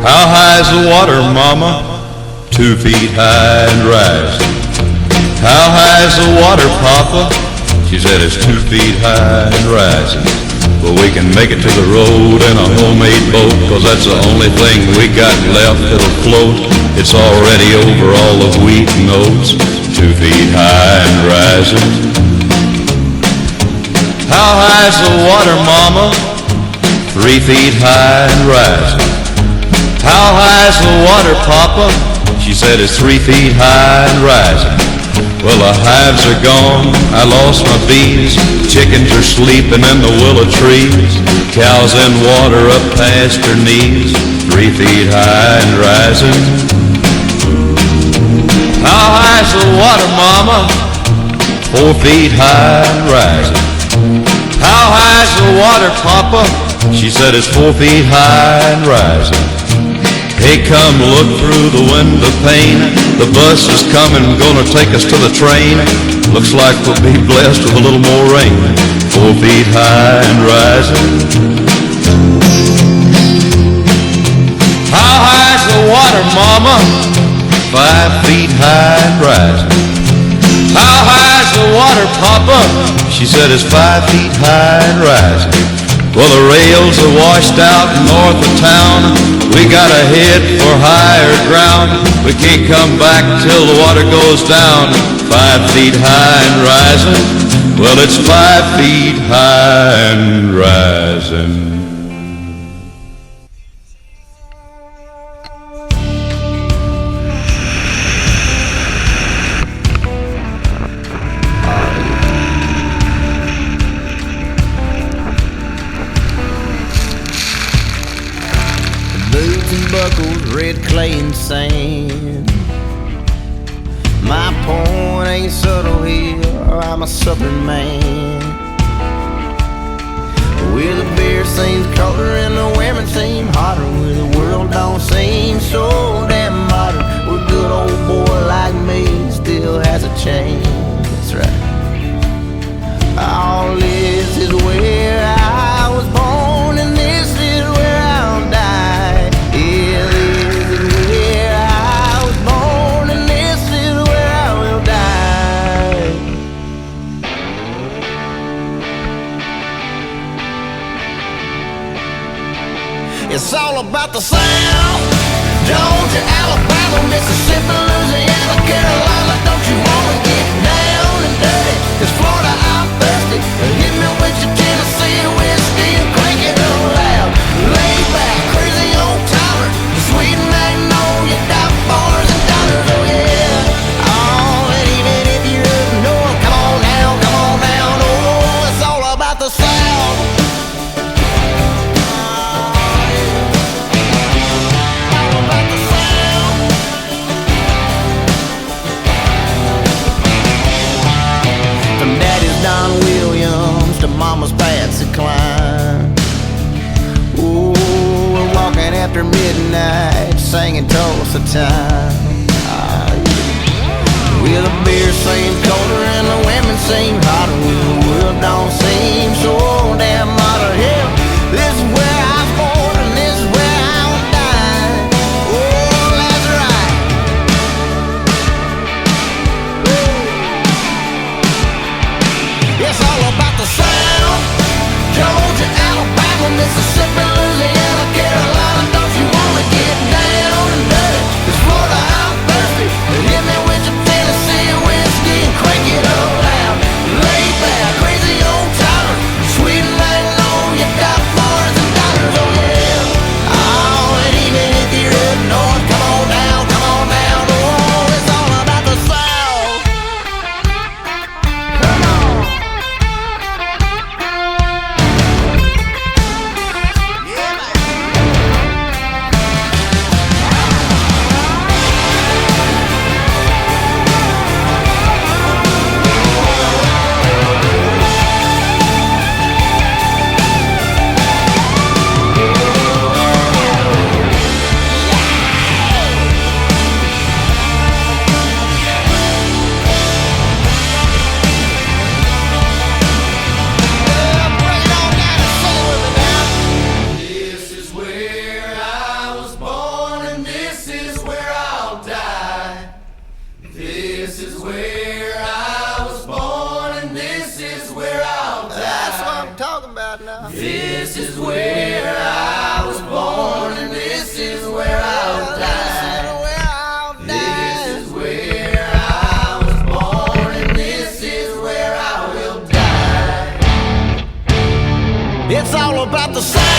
How high's the water, mama? 2 feet high and rising. How high's the water, papa? She said it's 2 feet high and rising. But we can make it to the road in a homemade boat, 'cause that's the only thing we got left that'll float. It's already over all the wheat and oats. 2 feet high and rising. How high's the water, mama? 3 feet high and rising. How high's the water, papa? She said it's 3 feet high and rising. Well, the hives are gone, I lost my bees. Chickens are sleeping in the willow trees. Cows in water up past her knees. 3 feet high and rising. How high's the water, mama? 4 feet high and rising. How high's the water, papa? She said it's 4 feet high and rising. Hey, come look through the window pane. The bus is coming, gonna take us to the train. Looks like we'll be blessed with a little more rain. 4 feet high and rising. How high's the water, mama? 5 feet high and rising. How high's the water, papa? She said it's 5 feet high and rising. Well, the rails are washed out north of town. We gotta head for higher ground. We can't come back till the water goes down. 5 feet high and rising. Well, it's 5 feet high and rising. Buckles, red clay and sand. My point ain't subtle here, I'm a southern man. Where the beer seems colder and the women seem hotter, where the world don't seem so damn modern, where a good old boy like me still has a chance. That's right. All this is where I was born, and this is where I'll die. Yeah, this is where I was born, and this is where I will die. It's all about the South. Georgia, Alabama, Mississippi, Louisiana, Carolina. Don't you wanna get down and dirty? 'Cause Florida, I'm thirsty. Hit me with your Tennessee whiskey and crank it up loud. Lay back, crazy old timer. Sweet magnolia, dot bars and dollars, oh yeah. Oh, and even if you're up north, come on down, oh, it's all about the South. Don Williams to Mama's Patsy Cline. Ooh, we're walking after midnight, singing Tulsa time. Well, the beer seems colder and the women seem hotter, well, the world don't seem so damn modern. Hell, this is where I was born and this is where I will die. Oh, that's right. It's all about the South. Georgia, Alabama, Mississippi, Louisiana, Carolina. Don't you wanna get down and dirty? 'Cause Florida, I'm thirsty. Hit me with your Tennessee whiskey and crank it up loud. Lay back, crazy old timer. This is where I was born, and this is where I'll die. This is where I was born, and this is where I will die. It's all about the sound.